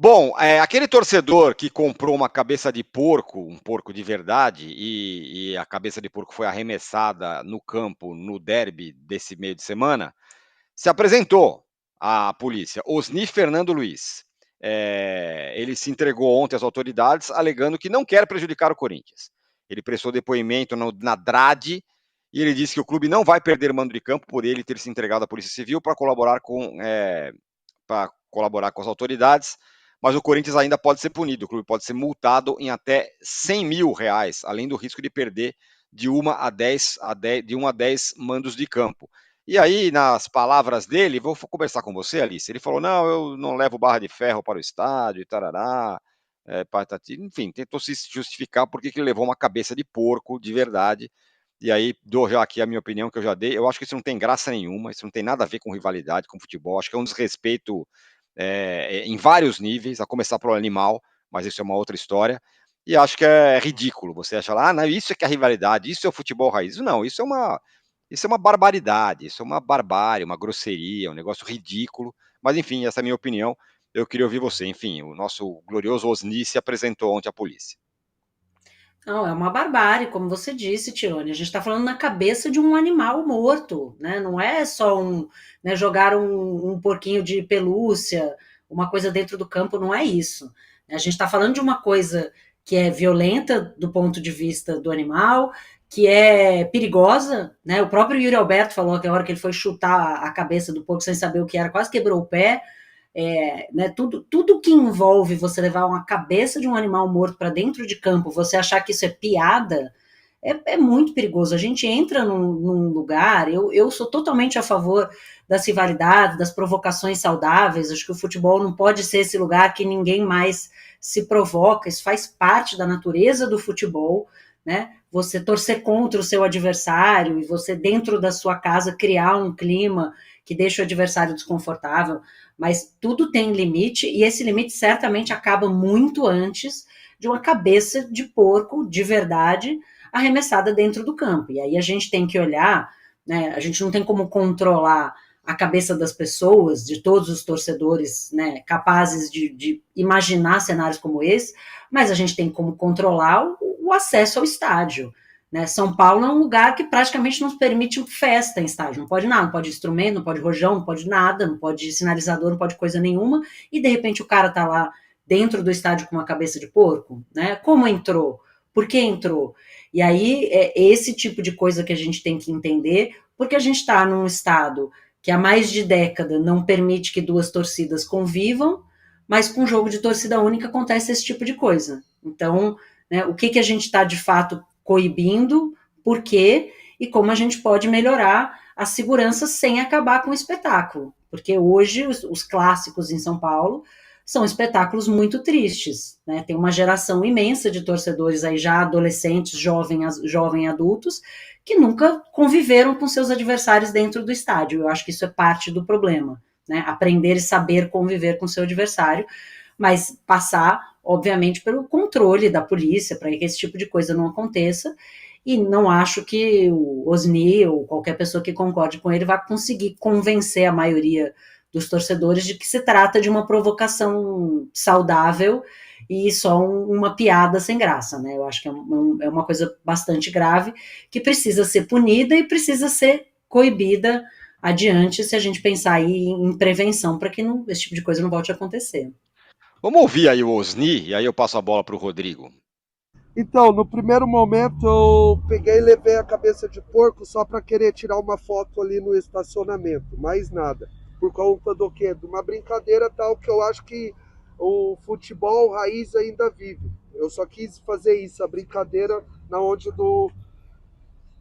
Bom, aquele torcedor que comprou uma cabeça de porco, um porco de verdade, e a cabeça de porco foi arremessada no campo, no derby desse meio de semana, se apresentou à polícia. Osni Fernando Luiz. Ele se entregou ontem às autoridades, alegando que não quer prejudicar o Corinthians. Ele prestou depoimento na DRAD e ele disse que o clube não vai perder mando de campo por ele ter se entregado à Polícia Civil para colaborar com as autoridades, mas o Corinthians ainda pode ser punido, o clube pode ser multado em até 100 mil reais, além do risco de perder de 1 a 10, de 1 a 10 mandos de campo. E aí, nas palavras dele, vou conversar com você, Alice, ele falou, não, eu não levo barra de ferro para o estádio, e tarará, enfim, tentou se justificar porque ele levou uma cabeça de porco, de verdade, e aí dou já aqui a minha opinião que eu já dei, eu acho que isso não tem graça nenhuma, isso não tem nada a ver com rivalidade, com futebol, acho que é um desrespeito em vários níveis, a começar pelo animal, mas isso é uma outra história, e acho que é ridículo você achar lá, não, isso é que é rivalidade, isso é o futebol raiz. Não, isso é uma barbaridade, isso é uma barbárie, uma grosseria, um negócio ridículo, mas enfim, essa é a minha opinião, eu queria ouvir você, enfim, o nosso glorioso Osni se apresentou ontem à polícia. Não, é uma barbárie, como você disse, Tirone. A gente está falando na cabeça de um animal morto, né? Não é só né, jogar um porquinho de pelúcia, uma coisa dentro do campo, não é isso. A gente está falando de uma coisa que é violenta do ponto de vista do animal, que é perigosa, né? O próprio Yuri Alberto falou que a hora que ele foi chutar a cabeça do porco sem saber o que era, quase quebrou o pé. Né, tudo que envolve você levar uma cabeça de um animal morto para dentro de campo, você achar que isso é piada, é muito perigoso. A gente entra num lugar, eu sou totalmente a favor das rivalidades, das provocações saudáveis, acho que o futebol não pode ser esse lugar que ninguém mais se provoca, isso faz parte da natureza do futebol, né? Você torcer contra o seu adversário e você dentro da sua casa criar um clima que deixa o adversário desconfortável, mas tudo tem limite e esse limite certamente acaba muito antes de uma cabeça de porco de verdade arremessada dentro do campo. E aí a gente tem que olhar, né? A gente não tem como controlar a cabeça das pessoas, de todos os torcedores, né, capazes de imaginar cenários como esse, mas a gente tem como controlar o acesso ao estádio. Né? São Paulo é um lugar que praticamente não permite festa em estádio, não pode nada, não pode instrumento, não pode rojão, não pode nada, não pode sinalizador, não pode coisa nenhuma, e de repente o cara tá lá dentro do estádio com uma cabeça de porco, né? Como entrou? Por que entrou? E aí é esse tipo de coisa que a gente tem que entender, porque a gente está num estado que há mais de década não permite que duas torcidas convivam, mas com jogo de torcida única acontece esse tipo de coisa. Então, né, o que a gente está de fato coibindo, por quê e como a gente pode melhorar a segurança sem acabar com o espetáculo. Porque hoje os clássicos em São Paulo são espetáculos muito tristes. Né? Tem uma geração imensa de torcedores aí já adolescentes, jovens adultos, que nunca conviveram com seus adversários dentro do estádio. Eu acho que isso é parte do problema. Né? Aprender e saber conviver com seu adversário, mas passar, obviamente, pelo controle da polícia para que esse tipo de coisa não aconteça. E não acho que o Osni ou qualquer pessoa que concorde com ele vai conseguir convencer a maioria dos torcedores de que se trata de uma provocação saudável e só uma piada sem graça, né? Eu acho que é uma coisa bastante grave que precisa ser punida e precisa ser coibida adiante se a gente pensar aí em prevenção para que esse tipo de coisa não volte a acontecer. Vamos ouvir aí o Osni, e aí eu passo a bola para o Rodrigo. Então, no primeiro momento eu peguei e levei a cabeça de porco só para querer tirar uma foto ali no estacionamento, mais nada. Por conta do quê? De uma brincadeira tal que eu acho que o futebol raiz ainda vive. Eu só quis fazer isso, a brincadeira na onde do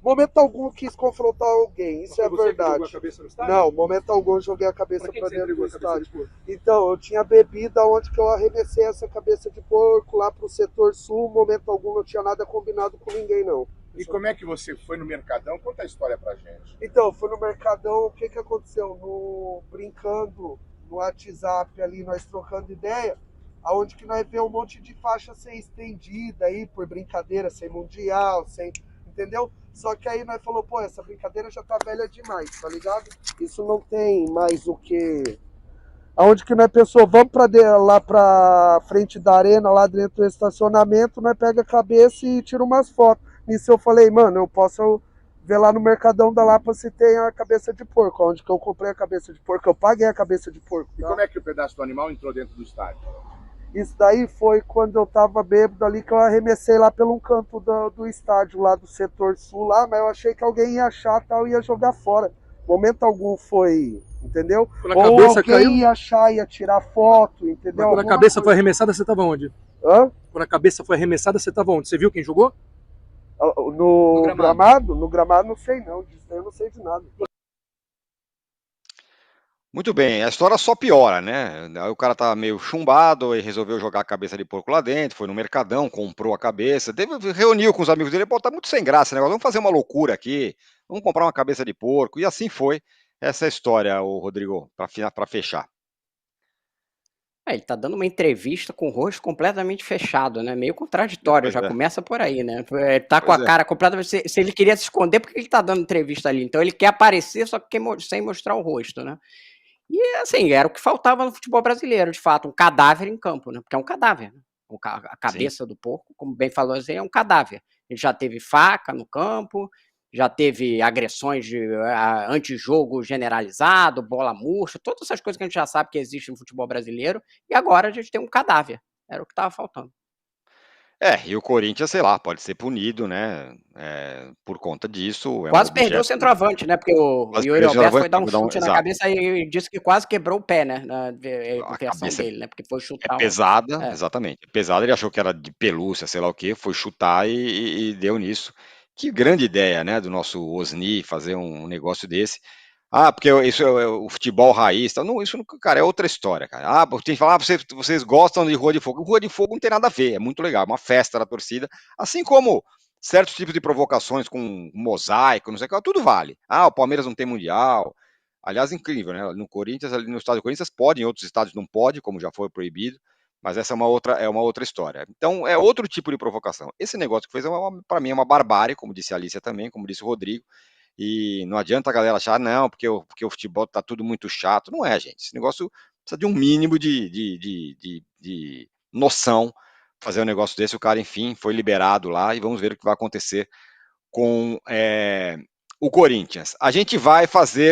momento algum quis confrontar alguém, isso é verdade. A cabeça no estádio? Não, momento algum joguei a cabeça para dentro do estádio. Então, eu tinha bebida onde que eu arremessei essa cabeça de porco lá pro setor sul, momento algum não tinha nada combinado com ninguém não. E como é que você foi no Mercadão? Conta a história pra gente. Então, fui no Mercadão, o que que aconteceu? Brincando no WhatsApp ali, nós trocando ideia, aonde que nós vemos um monte de faixa ser estendida aí, por brincadeira, sem mundial, sem... Entendeu? Só que aí nós falou, pô, essa brincadeira já tá velha demais, tá ligado? Isso não tem mais o que Aonde que nós pensou, vamos lá pra frente da arena, lá dentro do estacionamento, nós pega a cabeça e tira umas fotos. Nisso eu falei, mano, eu posso ver lá no Mercadão da Lapa se tem a cabeça de porco. Onde que eu comprei a cabeça de porco, eu paguei a cabeça de porco. E tá? como é que o pedaço do animal entrou dentro do estádio? Isso daí foi quando eu tava bêbado ali, que eu arremessei lá pelo canto do estádio, lá do setor sul, lá, mas eu achei que alguém ia achar e tal, ia jogar fora. Momento algum foi, entendeu? Quando a Ou cabeça alguém caiu, ia achar, ia tirar foto, mas entendeu? quando a Alguma cabeça foi coisa. arremessada, você tava onde? Hã? Quando a cabeça foi arremessada, você tava onde? Você viu quem jogou? No gramado. gramado? No gramado não sei não, disso daí eu não sei de nada. Muito bem, a história só piora, né? Aí o cara tá meio chumbado e resolveu jogar a cabeça de porco lá dentro, foi no Mercadão, comprou a cabeça, reuniu com os amigos dele, pô, tá muito sem graça esse negócio, vamos fazer uma loucura aqui, vamos comprar uma cabeça de porco, e assim foi essa história, o Rodrigo, para fechar. Ele tá dando uma entrevista com o rosto completamente fechado, né? Meio contraditório, Pois já é, começa por aí, né? Ele tá com pois a é, cara completamente. Se ele queria se esconder, por que ele tá dando entrevista ali? Então ele quer aparecer, só que sem mostrar o rosto, né? E assim, era o que faltava no futebol brasileiro, de fato, um cadáver em campo, né? Porque é um cadáver, né? A sim. cabeça do porco, como bem falou assim, é um cadáver. Ele já teve faca no campo, já teve agressões de antijogo generalizado, bola murcha, todas essas coisas que a gente já sabe que existem no futebol brasileiro, e agora a gente tem um cadáver. Era o que estava faltando. E o Corinthians, sei lá, pode ser punido, né, por conta disso, é um Quase perdeu o objeto, centroavante, né? Porque o quase Yuri perdeu o Alberto centroavante, foi dar um vai dar chute na exato, cabeça e disse que quase quebrou o pé, né? Na a versão cabeça dele, né? Porque foi é chutar um. pesada, É. exatamente, é pesada, ele achou que era de pelúcia, sei lá o quê, foi chutar e deu nisso. Que grande ideia, né, do nosso Osni fazer um negócio desse. Ah, porque isso é o futebol raiz, tal. Não, isso, cara, é outra história, cara. Ah, tem que falar, vocês gostam de Rua de Fogo. Rua de Fogo não tem nada a ver, é muito legal, é uma festa da torcida, assim como certos tipos de provocações com mosaico, não sei o que, tudo vale. Ah, o Palmeiras não tem mundial. Aliás, incrível, né? No Corinthians, ali no estádio do Corinthians pode, em outros estádios não pode, como já foi proibido, mas essa é uma outra história. Então, é outro tipo de provocação. Esse negócio que fez, para mim, é uma barbárie, como disse a Alicia também, como disse o Rodrigo, e não adianta a galera achar, não, porque o futebol tá tudo muito chato. Não é, gente. Esse negócio precisa de um mínimo de noção fazer um negócio desse. O cara, enfim, foi liberado lá e vamos ver o que vai acontecer com o Corinthians. A gente vai fazer